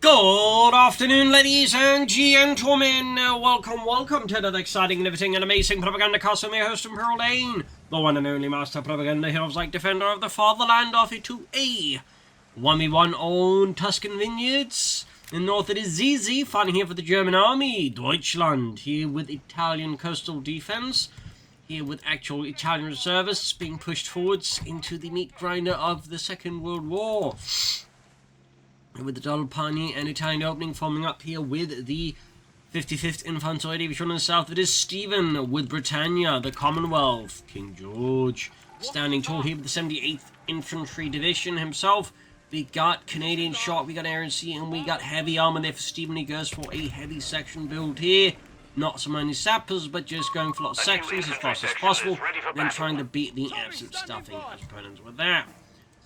Good afternoon, ladies and gentlemen. Welcome to another exciting, riveting, and amazing Propagandacast with my host, Pearl Lane, the one and only master propaganda heroes like defender of the fatherland of it to a 1v1 on Tuscan Vineyards. In the north it is Xizi, fighting here for the German army. Deutschland, here with Italian coastal defense. Here with actual Italian reservists being pushed forwards into the meat grinder of the Second World War. With the Dull Pioneer and Italian opening forming up here with the 55th Infantry Division in the south. It is Stephenn with Britannia, the Commonwealth, King George, standing tall here with the 78th Infantry Division himself. We got Canadian shot, we got Air and Sea, and we got heavy armor there for Stephenn. He goes for a heavy section build here. Not so many sappers, but just going for a lot of sections as fast as possible, then trying to beat the absolute stuffing as opponents with that.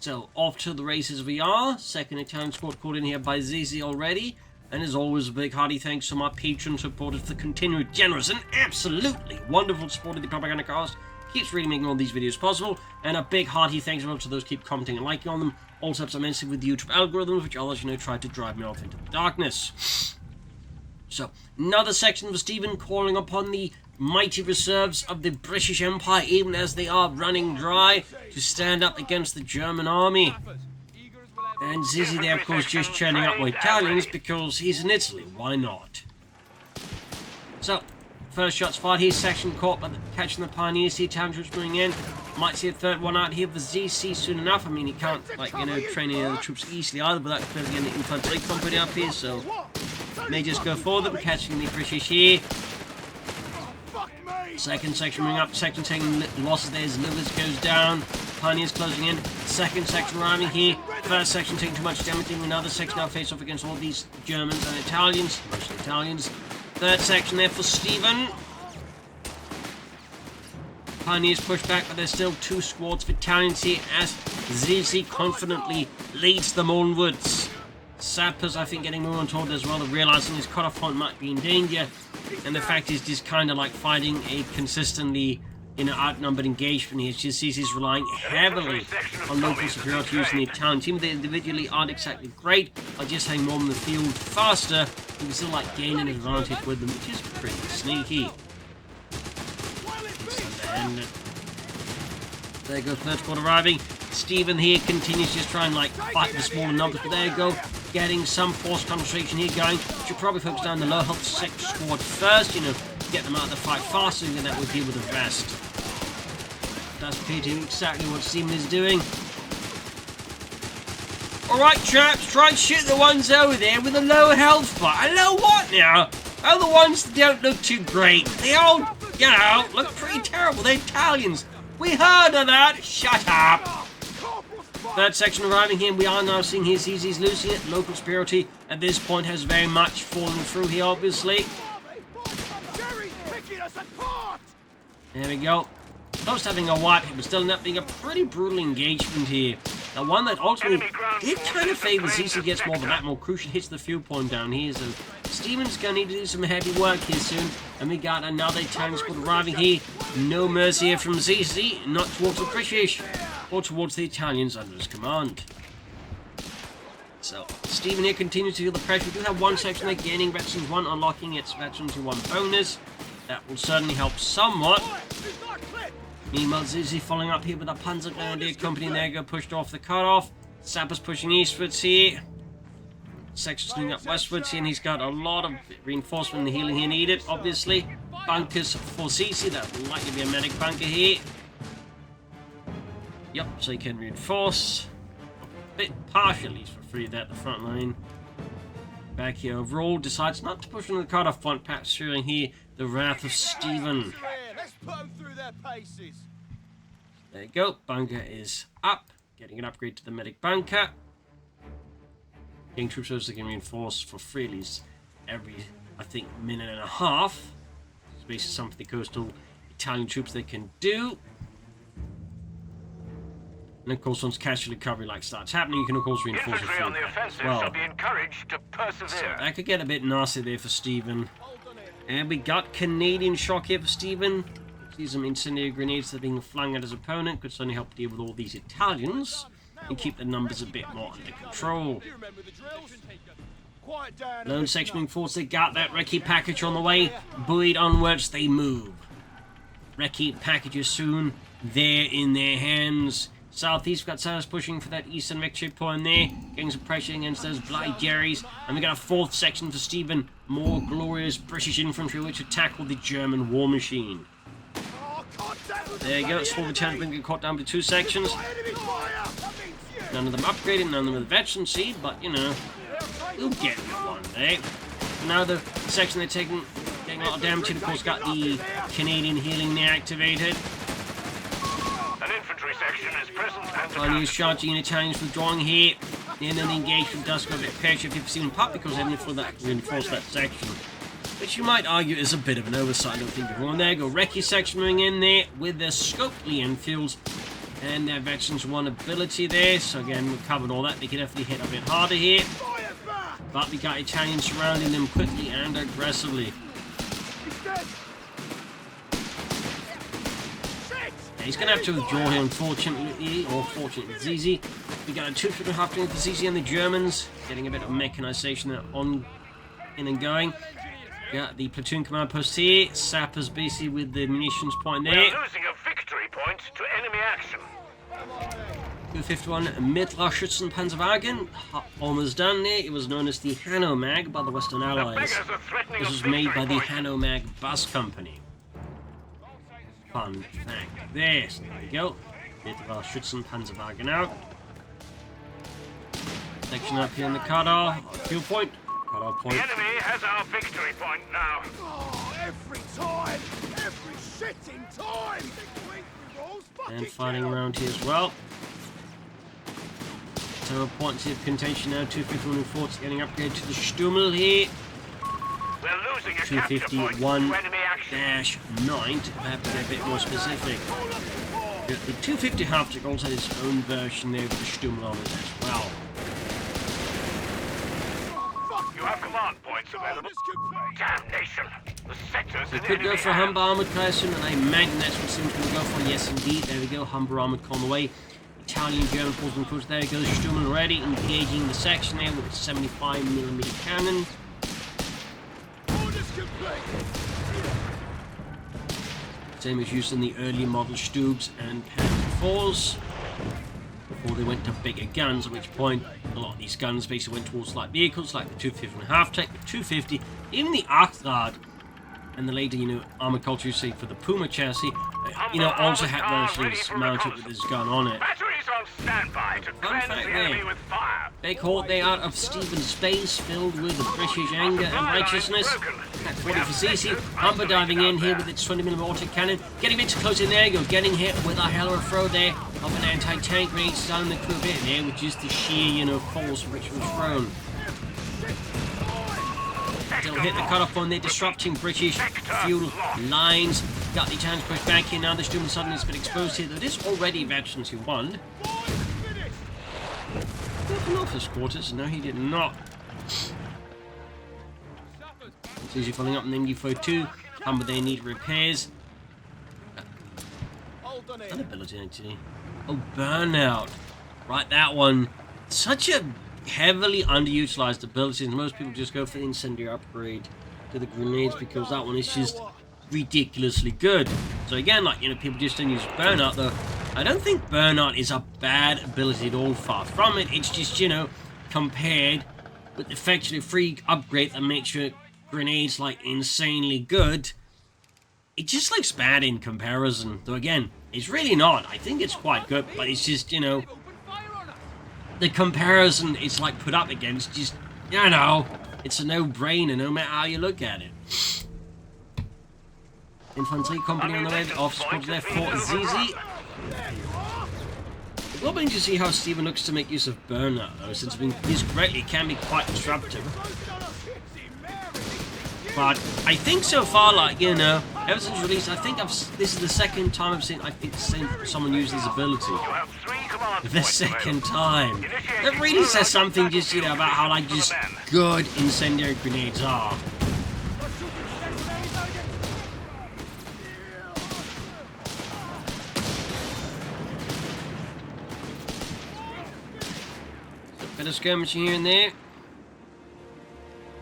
So, off to the races we are. Second Italian squad called in here by Xizi already. And as always, a big hearty thanks to my patron supporters for the continued generous and absolutely wonderful support of the Propagandacast. Keeps really making all these videos possible. And a big hearty thanks as well to those who keep commenting and liking on them. Also helps immensely with the YouTube algorithms, which I'll, as you know, try to drive me off into the darkness. So, another section for Stephenn calling upon the mighty reserves of the British Empire, even as they are running dry, to stand up against the German army. And Xizi there, of course, just churning up with Italians because he's in Italy. Why not? So, first shots fired here. Section caught by catching the Pioneers. The Italian troops going in. Might see a third one out here for Xizi soon enough. I mean, he can't, train any other troops easily either, but that's clearly getting the infantry company up here, so may just go for them, catching the British here. Second section moving up, second taking losses there as Lewis goes down. Pioneers closing in. Second section arriving here. First section taking too much damage. Another section now face off against all these Germans and Italians. Mostly Italians. Third section there for Stephenn. Pioneers push back, but there's still two squads of Italians here as Xizi confidently leads them onwards. Sappers, I think, getting more on top as well, realizing his cutoff point might be in danger. And the fact is, just kind of like fighting a consistently, outnumbered engagement here. Just sees he's relying heavily on local superiority using the Italian team. They individually aren't exactly great, but just having more in the field faster, you can still like gain an advantage with them, which is pretty sneaky. And there goes third squad arriving. Stephenn here continues just trying like fight the smaller numbers, but there you go. Getting some force concentration here going. Should probably focus down the low health sector squad first, get them out of the fight faster, and then that will deal with the rest. That's appear to be exactly what Stephenn is doing. Alright chaps, try and shoot the ones over there with a low health bar. I know what now? Oh, the ones that don't look too great. They all, look pretty terrible. They're Italians. We heard of that. Shut up. Third section arriving here, we are now seeing here Xizi's losing it. Local superiority at this point has very much fallen through here, obviously. There we go. Close to having a wipe, it was still end up being a pretty brutal engagement here. The one that ultimately did kind of favor Xizi gets more of the map, more crucial hits the fuel point down here. So Stephenn's going to need to do some heavy work here soon. And we got another Italian squad arriving here. No mercy here from Xizi, not towards the British, or towards the Italians under his command. So, Stephenn here continues to feel the pressure. We do have one section there gaining veterans 1, unlocking its veterans 1 bonus. That will certainly help somewhat. Meanwhile, Xizi following up here with a Panzer Grenadier Company. There you go, pushed off the cutoff. Sappers pushing eastwards here. Section swinging up westwards here, and he's got a lot of reinforcement and healing here needed, obviously. Bunkers for Xizi, that will likely be a medic bunker here. Yep, so he can reinforce. A bit partial, at least for free there at the front line. Back here overall, decides not to push on the cutoff point, perhaps showing here the wrath of Stephenn. There you go, bunker is up. Getting an upgrade to the medic bunker. Getting troops so they can reinforce for free at least every, I think, minute and a half. It's basically something the coastal Italian troops they can do. And of course, once casualty recovery starts happening, you can of course reinforce it on the offensive, well. So be encouraged to persevere. So that could get a bit nasty there for Stephenn. And we got Canadian shock here for Stephenn. See some incendiary grenades that are being flung at his opponent. Could certainly help deal with all these Italians and keep the numbers a bit more under control. Lone section moving forwards, they got that recce package on the way. Buoyed onwards, they move. Recce packages soon there in their hands. Southeast, we've got Sailors pushing for that eastern victory point there. Getting some pressure against those Blight Jerrys. And we got a fourth section for Stephenn. More glorious British infantry which would tackle the German war machine. There you go, small battalions being caught down to 2 sections. None of them upgraded, none of them with veteran seed, but you know, we'll get it one day. Now the section they're taking, getting a lot of damage, of course, got the Canadian healing there activated. An infantry section is present and Chinese charging Italians withdrawing here. And then the engagement does go a bit pear-shaped if you've seen pop because they didn't reinforce that section. Which you might argue is a bit of an oversight, I don't think everyone. There go, recce section moving in there with their Scopely Enfields and their veterans one ability there. So again, we've covered all that. They can definitely hit a bit harder here. But we got Italians surrounding them quickly and aggressively. Yeah, he's going to have to withdraw here, unfortunately, or fortunately, Xizi. We got a 2.5 doing for Xizi and the Germans, getting a bit of mechanization there on in and going. Got the platoon command post here. Sappers busy with the munitions point there. We're losing a victory point to enemy action. 251 Mittler Schützenpanzerwagen, almost done there. It was known as the Hanomag by the Western Allies. This was made by the Hanomag Bus Company. Fun fact. There you go. Mittler Schützenpanzerwagen out. Section up here in the cutoff. Kill point. Cutoff point. The enemy has our victory point now. Oh, every time! Every shitting time! And fighting around here as well. So points of contention now, 251 forts getting upgraded to the Stummel here. We're losing a capture point to enemy action. 251-9 to have to get a bit more specific. The 250 Hauptstück also had its own version there with the Stummel on it as well. You have command points available. Damnation! The sectors We in could enemy go for hands. Humber Armoured Car soon, and I imagine that's what Sim's going to go for. Yes, indeed. There we go. Humber Armoured Car on the way. Italian German forces and crews. There goes Stummel already, engaging the section there with a 75mm cannon. Same as used in the early model Stubes and Panzer IVs. Before they went to bigger guns, at which point a lot of these guns basically went towards light vehicles like the 250 Half-Tech, the 250, even the Achtrad, and the later, Armored Culture say for the Puma chassis, also had versions mounted with this gun on it. Batteries on standby to cleanse fact the there. enemy with fire. They caught they out of Stephen's face, filled with British anger and righteousness. At 40 for Xizi, Humber diving in here with its 20mm automatic cannon, getting a bit too close in there, getting hit with a hell of a throw there of an anti-tank grenade down the crew bit there, which is the sheer, force which was thrown. Still hit the cutoff on there, disrupting British fuel lines. Got the chance pushed back here, now the Stummel suddenly has been exposed here. There is already veterans who won. Open office quarters, no he did not. Xizi following up on the MG42. Humber they need repairs. That ability actually. Oh, burnout. Right, that one. Such a heavily underutilized ability, and most people just go for the incendiary upgrade to the grenades because that one is just ridiculously good. So again, people just don't use burnout though. I don't think burnout is a bad ability at all, far from it. It's just, compared with the effectively free upgrade that makes your grenades insanely good, it just looks bad in comparison. Though again, it's really not. I think it's quite good, but it's just, the comparison it's put up against just, it's a no-brainer no matter how you look at it. Infantry company on the way, officer squad there for Xizi. It's well to see how Stephenn looks to make use of burnout though, since being used correctly can be quite disruptive. But I think so far, ever since release, I think this is the second time I've seen someone use this ability. You have 3 command The points second available. time. That really says something just, about how, just good incendiary grenades are. Bit of skirmishing here and there.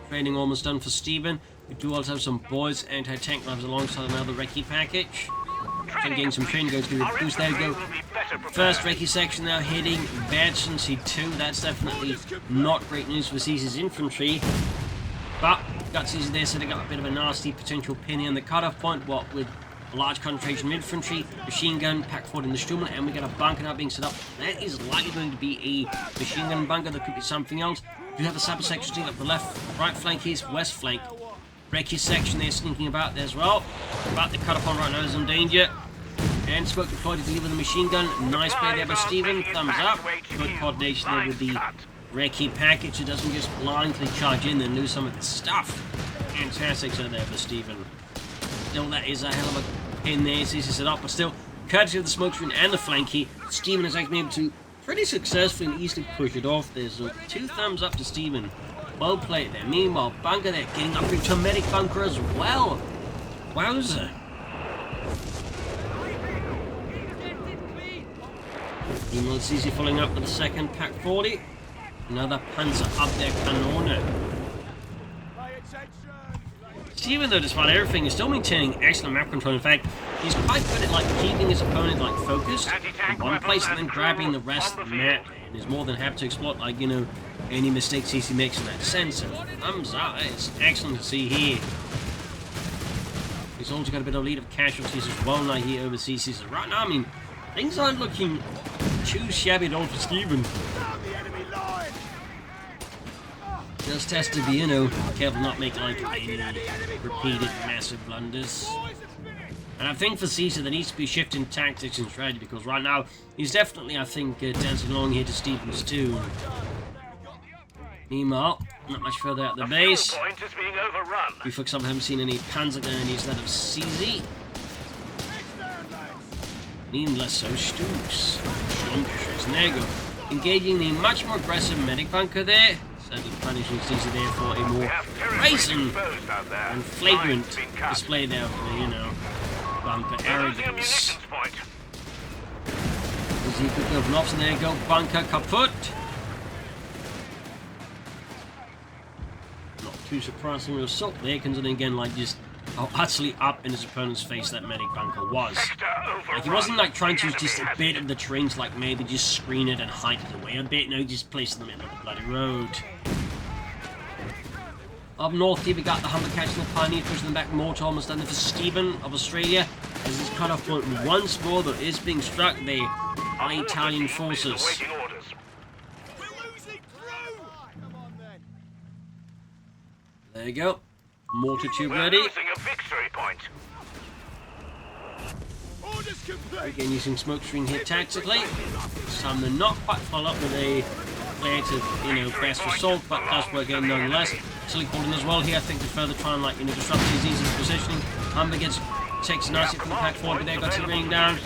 Training almost done for Stephenn. We do also have some boys anti-tank rifles alongside another recce package. So getting some training going to be with boost. There we go. First recce section now hitting Batson C2. That's definitely not great news for Xizi's infantry. But got Xizi there setting up a bit of a nasty potential pin in the cutoff point. What with a large concentration of infantry, machine gun, pack forward in the Sturm, and we got a bunker now being set up. That is likely going to be a machine gun bunker. That could be something else. We have a sapper section sneaking up the left, right flank. Here's west flank. Recce section there sneaking about there as well. But the cutoff point right now is in danger. And smoke deployed to deliver the machine gun. Nice play there by Stephenn. Thumbs up. Good coordination there with the recce package. It doesn't just blindly charge in and lose some of its stuff. Fantastic so there for Stephenn. Still, that is a hell of a pin there. Xizi set up, but still, courtesy of the smoke screen and the flanky, Stephenn has actually been able to pretty successfully and easily push it off there. So 2 thumbs up to Stephenn. Well played there. Meanwhile, bunker there getting up into a medic bunker as well. Wowzer. Meanwhile, Xizi following up with a second pack 40. Another Panzer up there, Kanone. Stephenn, though, despite everything, is still maintaining excellent map control. In fact, he's quite good at keeping his opponent focused in one place and then grabbing the rest of the map, and is more than happy to exploit any mistakes Xizi makes in that sense. So thumbs up. It's excellent to see here. He's also got a bit of lead of casualties as well now here over Xizi. So right now, I mean, things aren't looking too shabby at all for Stephenn. Just has to be, careful not make any repeated massive blunders. And I think for Xizi there needs to be a shift in tactics and strategy, because right now he's definitely, I think, dancing along here to Stephenn's tune. Meanwhile, not much further out the base. We for example haven't seen any Panzer grenadiers that of Xizi. Even less so Stooks. And there you go. Engaging the much more aggressive medic bunker there. Certainly punishing Xizi there for a more brazen and flagrant display there of the, bunker arrogance. Xizi could go for an option. There you go. Bunker kaput. Not too surprising assault there, considering again, just how utterly up in his opponent's face that medic bunker was. He wasn't trying to use just a bit of the terrain to maybe just screen it and hide it away a bit. No, he just placed it in the middle of the bloody road. Up north here we got the Humber catching the Pioneer, pushing them back more to almost done there for Stephenn of Australia. As his cutoff point once more though is being struck there by Italian forces. There you go. Mortar tube ready. Again, using smoke screen here tactically. Some they're not quite follow up with a flare to, best assault, but does work again nonetheless. Silly calling as well here, I think, to further try and disrupt Xizi's positioning. Humber takes a nice hit from the pack forward, but there got it raining down.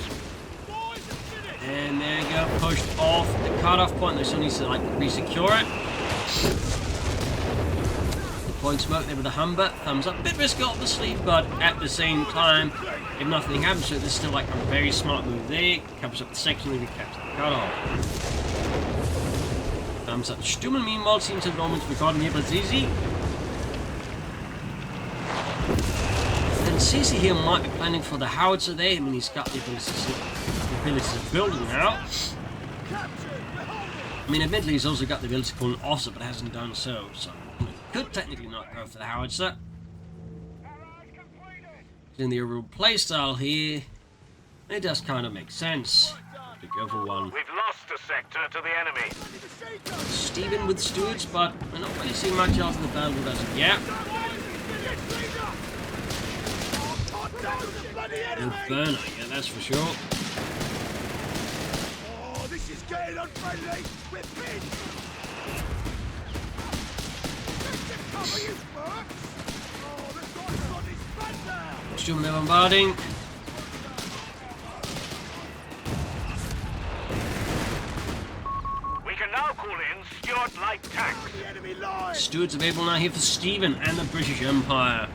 And there you go, pushed off the cutoff point. They still need to re-secure it. Deploying smoke there with the Humber. Thumbs up. A bit risky obviously, but at the same time, if nothing happens to it, there's still a very smart move there. Covers up the section, leaving caps the cutoff. Thumbs up. Sturm meanwhile seems to have moments recording here, but Xizi. And Xizi here might be planning for the howitzer there. I mean, he's got the ability to build it now. I mean, admittedly, he's also got the ability to call an officer, but hasn't done so. So, he could technically not go for the howitzer. In the overall playstyle here, it does kind of make sense to go for one. We've lost a sector to the enemy. Stephenn with Stuarts, but we're not really seeing much else in the battlefield as of yet. No burner, yeah, that's for sure. Oh, this is getting unfriendly. We're pinned. Cover you, Burks. Oh, the guy's on his front now. Sturm they're bombarding. We can now call in Stuart light tanks. Stuarts available now here for Stephenn and the British Empire.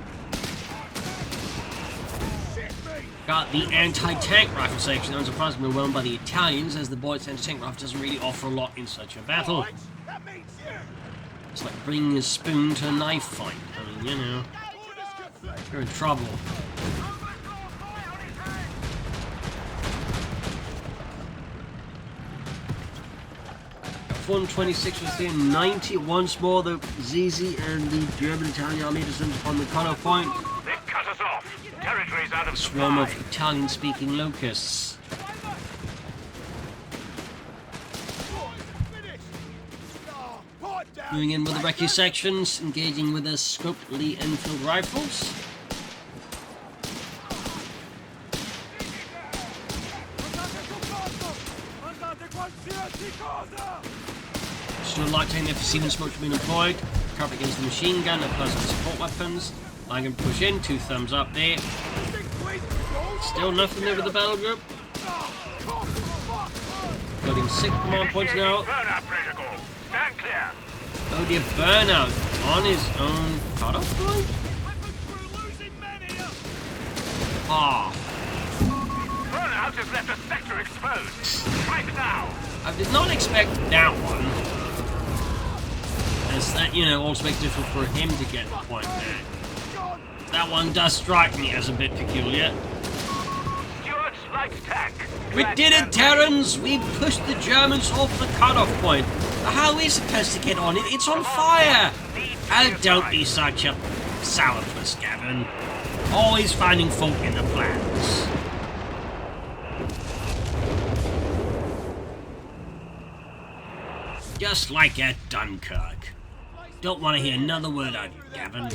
Got the anti-tank rifle section, unsurprisingly well by the Italians, as the Boyd's anti-tank rifle doesn't really offer a lot in such a battle. It's like bringing a spoon to a knife fight. I mean, you know, you're in trouble. 126 was there, 90 once more. The Xizi and the German Italian army descends upon the cutoff point. They've cut us off. Territory's out of A swarm supply. of Italian-speaking locusts. Moving in with the recce sections, engaging with their scoped Lee Enfield rifles. Still lighting there for Stephenn smoke being employed. Cover against the machine gun and plus support weapons. I can push in, 2 thumbs up there. Still nothing there with the battle group. Getting 6 command points now. Burnout protocol. Stand clear. Oh dear, Burnout on his own cutoff point? Ah, Burnout has left a sector exposed. Strike now. I did not expect that one. As that, you know, also makes it difficult for him to get the point back. That one does strike me as a bit peculiar. Stuart's light tank. We did it, Terrans! We pushed the Germans off the cutoff point. How are we supposed to get on it? It's on fire! Oh, don't be such a sourpuss, Gavin. Always finding fault in the plans. Just like at Dunkirk. Don't want to hear another word out of you, Gavin.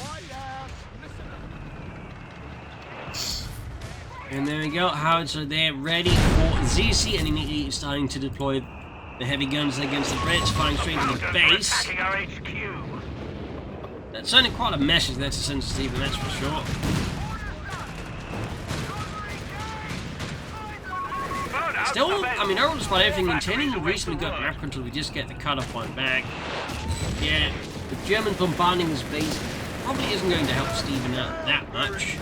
And there we go, howitzer there, ready for Xizi, and immediately starting to deploy the heavy guns against the Brits, flying straight to the base. Attacking our HQ. That's sending quite a message there to send Stephenn, that's for sure. Still, I mean, overall, despite everything, maintaining a reasonably good map until we just get the cutoff point back. Yeah, the Germans bombarding this base probably isn't going to help Stephenn out that much.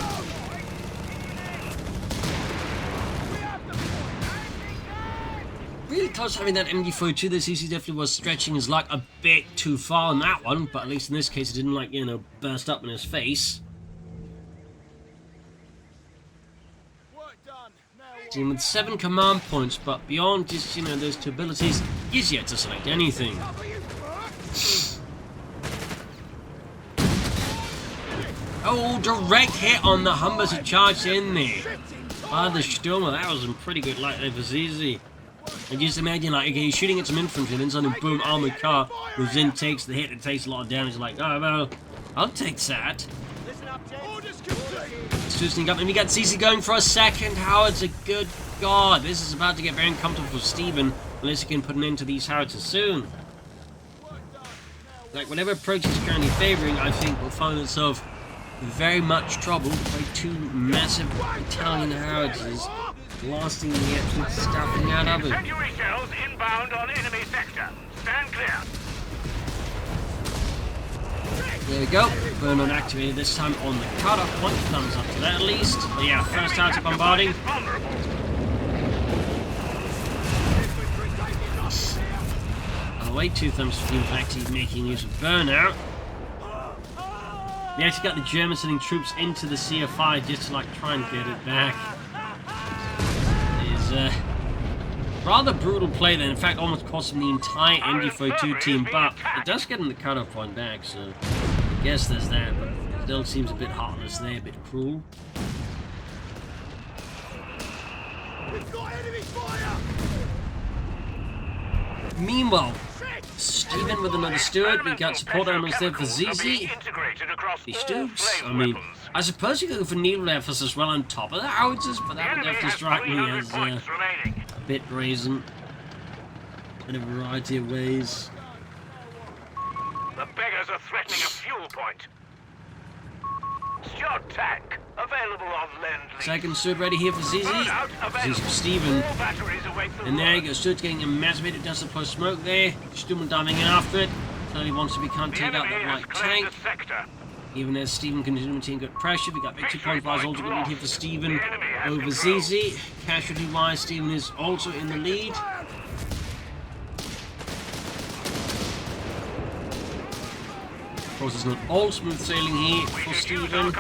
Really close having that MG42. The Xizi definitely was stretching his luck a bit too far on that one, but at least in this case it didn't, like, you know, burst up in his face. Team with 7 command points, but beyond just, you know, those 2 abilities, he's yet to select anything. Oh, direct hit on the Humbers who charged in there. Ah, the Sturmer, that was some pretty good light there for Xizi. And just imagine, like, okay, he's shooting at some infantry, then suddenly, boom, armored car, who then takes the hit and takes a lot of damage. Like, oh, well, I'll take that. Still sneak up, and we got Xizi going for a second howitzer. Good God, this is about to get very uncomfortable for Stephenn, unless he can put an end to these howitzers soon. Like, whatever approach he's currently favouring, I think will find itself in very much trouble by 2 massive Italian howitzers blasting the absolute stuffing out of it. Incendiary shells inbound on enemy sector. Stand clear. There we go. Burnout activated this time on the cutoff point. Thumbs up to that at least. But yeah, first howitzer bombarding. By the way, 2 thumbs for teams actually making use of Burnout. They actually got the Germans sending troops into the CFI just to, like, try and get it back. Rather brutal play there. In fact, almost cost him the entire MG42 team, but it does get him the cutoff point back, so I guess there's that, but it still seems a bit heartless there, a bit cruel. We've got enemy fire! Meanwhile, Stephenn with another Stuart. We got support elements there for Xizi. The Stoops. I mean, I suppose you could go for needle rifles as well on top of the howitzers, but that would definitely strike me as a bit brazen in a variety of ways. The beggars are threatening a fuel point. Stuart tank available on Lend-Lease. Second Stuart ready here for Xizi. Xizi for Stephenn. All batteries await the And there you go, Stuart's getting emancipated, does deploy smoke there. Stuart diving in after it. Clearly wants to be can't take out that light tank. Even as Stephenn continues to maintain good pressure, we got big 2.5 also good here for Stephenn over Xizi. Casualty wise, Stephenn is also in the lead. course, it's not all smooth sailing here for Stephenn,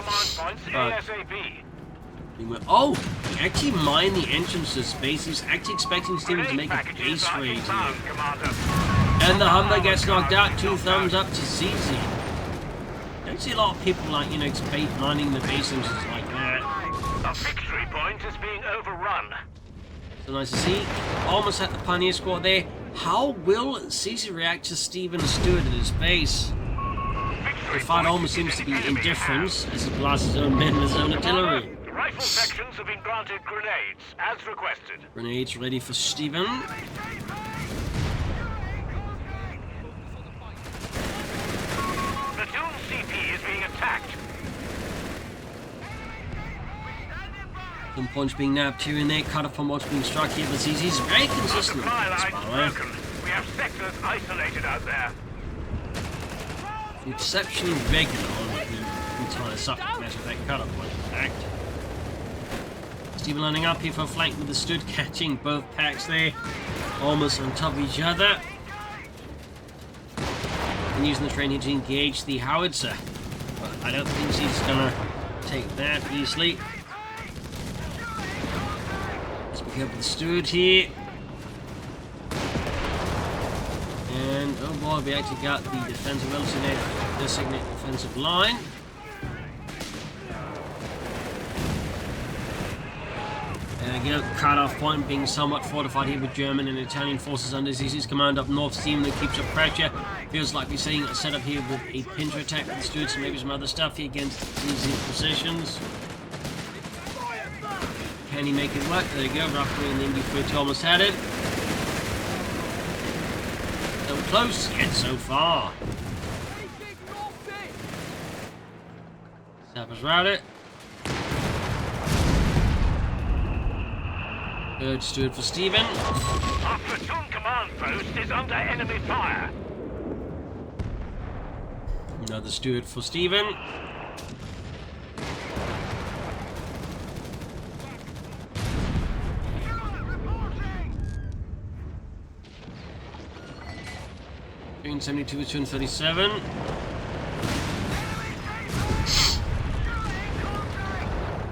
but oh, he actually mined the entrance to his base. He's actually expecting Stephenn to make a base raid here. And the Humber gets knocked out. 2 thumbs up to Xizi. Don't see a lot of people like, you know, mining the base entrances like that. A victory point is being overrun. So nice to see. Almost at the Pioneer Squad there. How will Xizi react to Stephenn Stewart at his base? The fight almost seems to be indifference as he blasts his own men with his own artillery. The rifle sections have been granted grenades, as requested. Grenades ready for Stephenn. Platoon CP is being attacked. Some points being nabbed here and there, cut off from what's being struck here, but Xizi's very consistent with this, by the way. We have sectors isolated out there. Exceptionally regular on the entire subject matter of that cut-off point, in fact. Stephenn lining up here for a flank with the Stud, catching both packs there, almost on top of each other. And using the train here to engage the howitzer. But I don't think he's gonna take that easily. Let's pick up the Stud here. And oh boy, we actually got the defensive designated defensive line. And again, cut-off point being somewhat fortified here with German and Italian forces under Xizi's command up north. Stephenn that keeps up pressure. Feels like we're seeing a setup here with a pincher attack with the Stuarts and maybe some other stuff here against Xizi's positions. Can he make it work? There you go, roughly in the MD-30 almost had it. So close, yet so far. Sappers routed. Third Stuart for Stephenn. Our platoon command post is under enemy fire. Another Stuart for Stephenn. Between 72 and 237.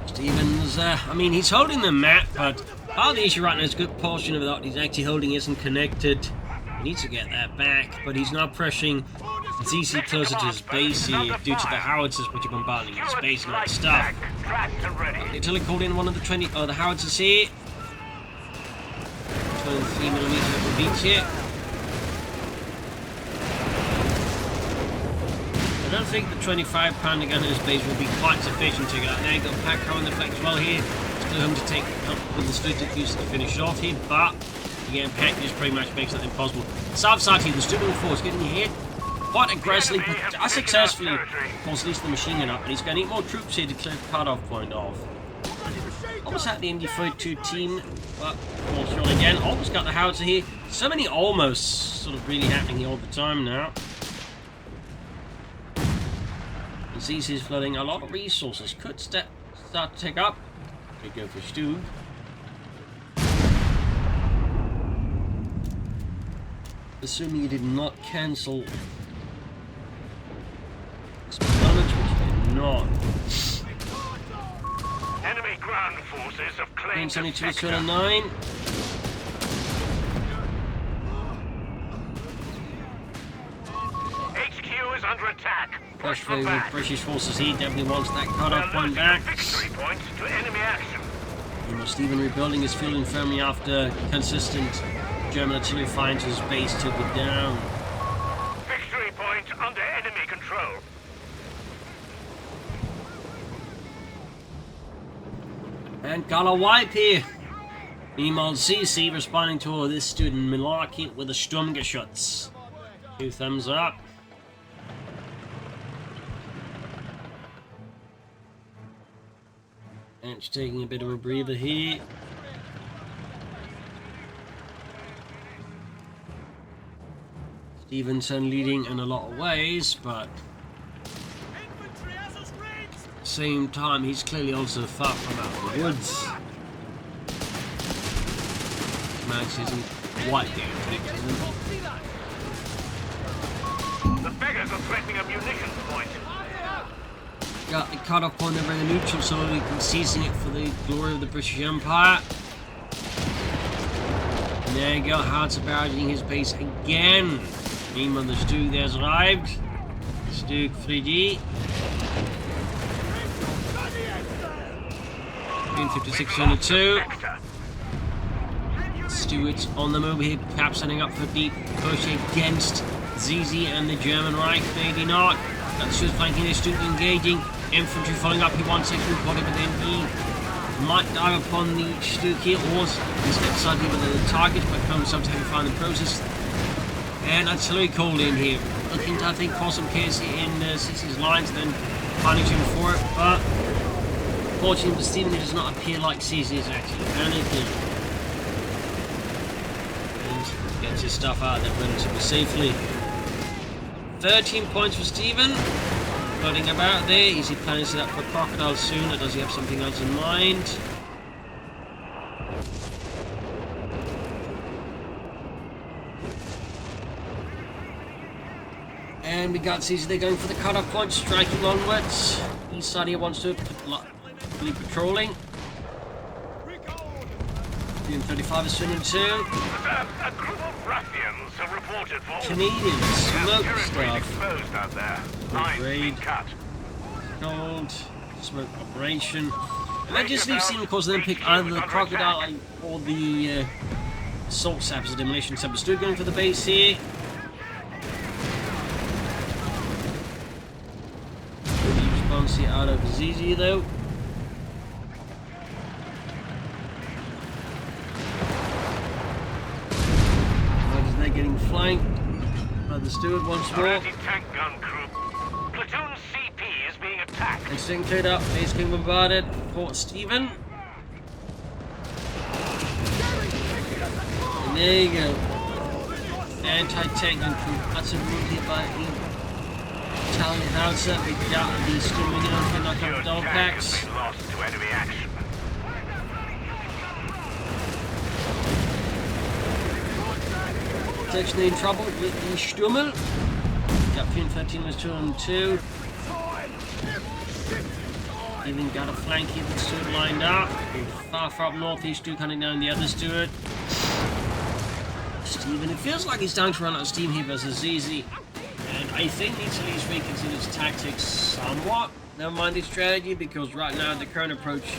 Stephenn's, I mean, he's holding the map, but part of the issue right now is a good portion of that he's actually holding isn't connected. He needs to get that back, but he's now pressing Xizi closer to his base here due to the howitzers which are bombarding his base and that stuff. Italy called in one of the howitzers here. 23mm of the beach here. I don't think the 25-pounder gun in his base will be quite sufficient to get out. Now you've got Packer on the flank as well here. Still home to take with the strategic use to finish off here, but again, Pack just pretty much makes that impossible. South side here, the Stubborn force getting hit quite aggressively, but unsuccessfully. Of course, at least the machine gun up, but he's going to need more troops here to clear the cut-off point off. Almost had the MD-32 team, but more short again. Almost got the howitzer here. So many almost sort of really happening here all the time now. Xizi is flooding a lot of resources. Could start to take up. We go for Stu. Assuming he did not cancel experiments, which he did not. Enemy ground forces have claimed 72 to 9. HQ is under attack. Push Especially them with back. British forces, he definitely wants that cut-off point back. Victory point to enemy action. Stephenn rebuilding his field infirmary after consistent German artillery fire into his base took it down. Victory point under enemy control. And got a wipe here. Meanwhile, Xizi responding to all this student malarkey with a Sturmgeschütz. 2 thumbs up. And she's taking a bit of a breather here. Stevenson leading in a lot of ways, but at the same time, he's clearly also far from out of the woods. Max isn't quite getting picked, isn't The beggars are threatening a munitions point. Got the cut-off point over in the neutral so we can season it for the glory of the British Empire. And there you go, Hearts are barraging his base again. Meanwhile, the Stug there's arrived. Stug 3D. 5602. Stuart's on the move here, perhaps setting up for deep push against Xizi and the German Reich. Maybe not. That's Stuart flanking there, Stuart engaging. Infantry following up, he wants second body, but then he might dive upon the Stuart here, or he's got slightly below the target, but comes up to have fun in the process. And artillery called in here. Looking to, I think, cause some chaos in Xizi's lines, then punishing for it, but fortunately for Stephenn, it does not appear like Xizi is actually panicking. Gets his stuff out there relatively safely. 13 points for Stephenn. Floating about there. Is he planning to set up for Crocodile soon, or does he have something else in mind? And we got Xizi, they're going for the cut-off point, striking onwards. East side here wants to be patrolling. 35 is soon in 2. A group of ruffians have reported for Canadian smoke Territory stuff. exposed out there. Lines Raid. being cut. Gold, smoke operation. And that just leaves Stephenn, of course, then pick either the Crocodile or the assault sappers, the demolition sappers. Still going for the base here. Response here out of Xizi though. They're getting flanked by the steward once more. Anti-tank gun crew. Platoon CP is being attacked. They sing cleared up, base being bombarded. Fort Stephenn. And there you go. Anti-tank gun crew. That's a rule here by the Italian howitzer. They got the storming in for knock out dog packs. Been lost to enemy action. It's actually in trouble with the Stummel. Got 13 was 2 on 2. Even got a flank here with Stuart lined up. Far up northeast, Stuart cutting down the other Stuart. Stephenn, it feels like he's starting to run out of steam here versus Xizi. And I think he needs to at least reconsider his tactics somewhat. Never mind his strategy, because right now the current approach,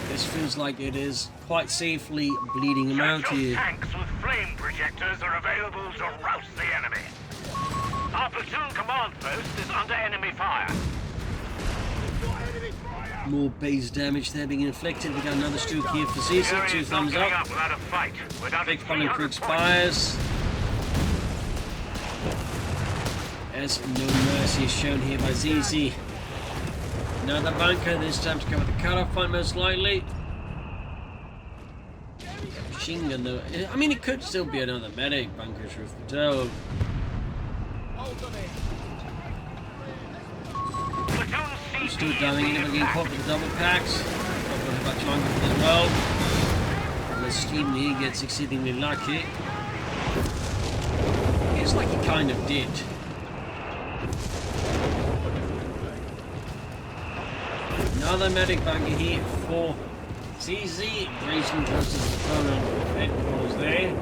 this feels like it is quite safely bleeding him out Special here. tanks with flame projectors are available to roust the enemy. Our platoon command post is under enemy fire. More base damage there being inflicted. We got another Stuart here for Xizi. The 2 enemy's not thumbs getting up. up without a fight. We're down to Big fun and 300 crew points. expires. As no mercy is shown here by Xizi. Another bunker, this time to cover the cutoff point most likely. Machine gun though. I mean, it could still be another medic bunker, truth be told. Still diving in, but getting caught with the double packs. Probably much longer as well. And the Stephenn here gets exceedingly lucky. It's like he kind of did. Another medic bunker here for Xizi, racing towards his opponent headquarters there.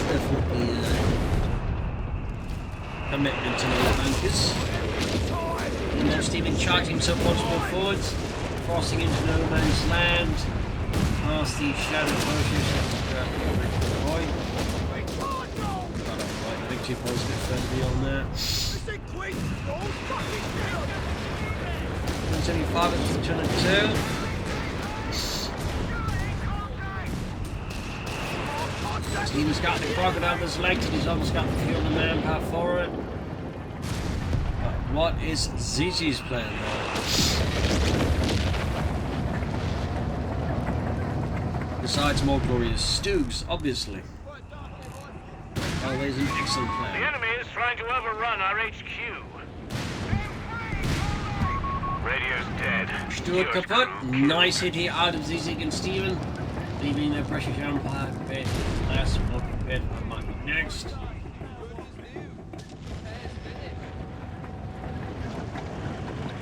Definitely commitment to the bunkers. And now Stephenn charging himself once more forwards, crossing into no man's land, past the shadow bushes. Victory points a bit further beyond that. 175 is 202. Stephenn's got the crocodile that's selected, he's almost got the fuel and the manpower for it. But what is Xizi's plan though? Besides more glorious Stugs, obviously. Always an excellent The plan. enemy is trying to overrun our HQ. Radio's dead. Stuart kaput. Nice hit here out of Xizi and Stephenn, leaving the British Empire a bit less bit. I might be next.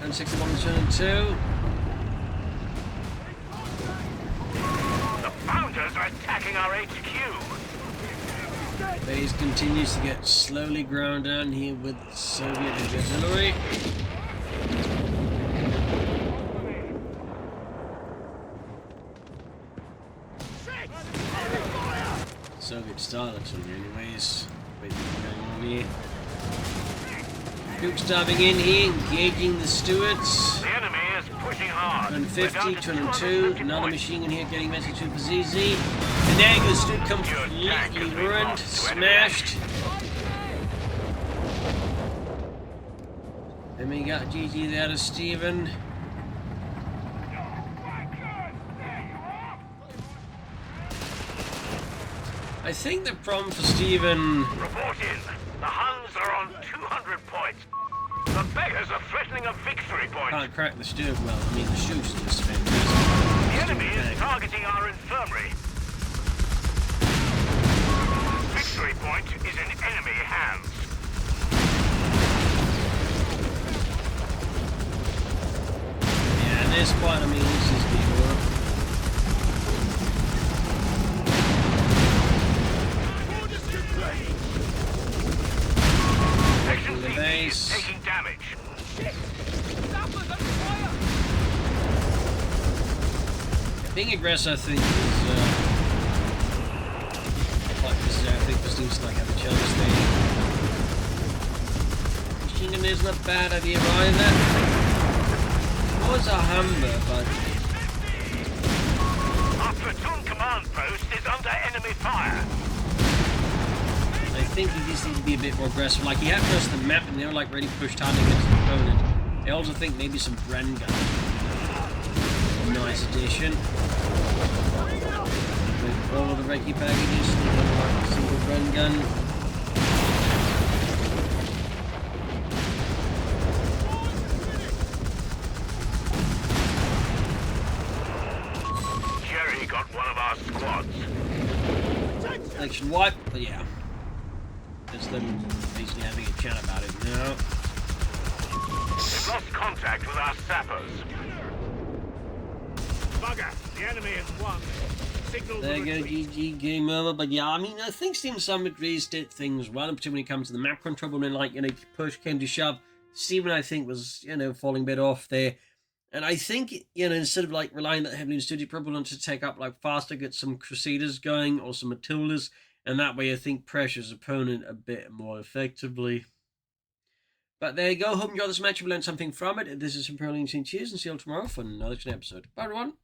And 61 turn 2. The founders are attacking our HQ. Base continues to get slowly ground down here with Soviet artillery. Soviet style artillery anyways. Wait, what's going on here? Troops diving in here, engaging the Stuarts. The enemy is pushing hard. 250, 202, another machine gun here getting message to Xizi. And there goes Stuart completely ruined, smashed. Then we got GG there to Stephenn. I think the problem for Stephenn... Report in. The Huns are on 200 points. The beggars are threatening a victory point. Can't crack the Stuart well. I mean, the shoot's just spent. The enemy is targeting our infirmary. Victory point is in enemy hands. Yeah, at this point, I mean, this is the war. Section the C base. is taking damage. Being aggressive, I think, is quite necessary. I think this seems to like have a chance there. Machine gun isn't a bad idea either. It was a Humber, but Our platoon command post is under enemy fire. I think he just needs to be a bit more aggressive. Like, he had pressed the map and they were like really pushed hard against the opponent. I also think maybe some Bren gun. Nice addition. With all of the Reiki packages, like a single Bren gun. Jerry got one of our squads. Selection wipe, but yeah. Just them basically having a chat about it now. We've lost contact with our sappers. Bugger! The enemy has won. Signal There the you go, retreat. GG, game over. But yeah, I mean, I think Steam some degrees did things well, particularly when it comes to the map control. When, like, you know, push came to shove, Stephenn, I think, was, you know, falling a bit off there. And I think, you know, instead of, like, relying that heavily on Studio, probably want to take up, like, faster, get some Crusaders going, or some Matildas, and that way I think pressures opponent a bit more effectively. But there you go. Hope you enjoyed this match. If you learned something from it. This is Imperial Cheers, and see you all tomorrow for another episode. Bye, everyone.